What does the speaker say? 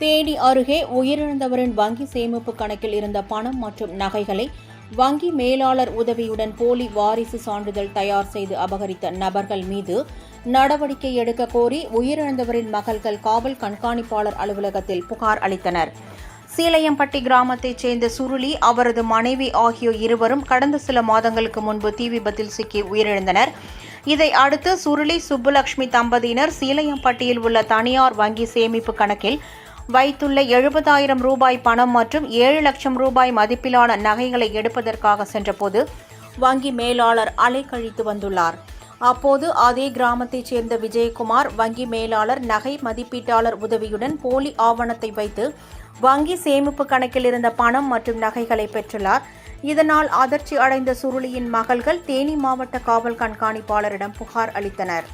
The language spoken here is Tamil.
தேனி அருகே உயிரிழந்தவரின் வங்கி சேமிப்பு கணக்கில் இருந்த பணம் மற்றும் நகைகளை வங்கி மேலாளர் உதவியுடன் போலி வாரிசு சான்றிதழ் தயார் செய்து அபகரித்த நபர்கள் மீது நடவடிக்கை எடுக்க கோரி உயிரிழந்தவரின் மகள்கள் காவல் கண்காணிப்பாளர் அலுவலகத்தில் புகார் அளித்தனர். சீலையம்பட்டி கிராமத்தைச் சேர்ந்த சுருளி, அவரது மனைவி ஆகியோர் இருவரும் கடந்த சில மாதங்களுக்கு முன்பு தீ விபத்தில் சிக்கி உயிரிழந்தனர். இதை அடுத்து சுருளி சுப்புலட்சுமி தம்பதியினர் சீலையம்பட்டியில் உள்ள தனியார் வங்கி சேமிப்பு கணக்கில் வைத்துள்ள 70,000 ரூபாய் பணம் மற்றும் 7 லட்சம் ரூபாய் மதிப்பிலான நகைகளை எடுப்பதற்காக சென்றபோது வங்கி மேலாளர் அலைக்கழித்து வந்துள்ளார். அப்போது அதே கிராமத்தைச் சேர்ந்த விஜயகுமார் வங்கி மேலாளர் நகை மதிப்பீட்டாளர் உதவியுடன் போலி ஆவணத்தை வைத்து வங்கி சேமிப்பு கணக்கில் இருந்த பணம் மற்றும் நகைகளை பெற்றுள்ளார். இதனால் அதிர்ச்சி அடைந்த சுருளியின் மகள்கள் தேனி மாவட்ட காவல் கண்காணிப்பாளரிடம் புகார் அளித்தனர்.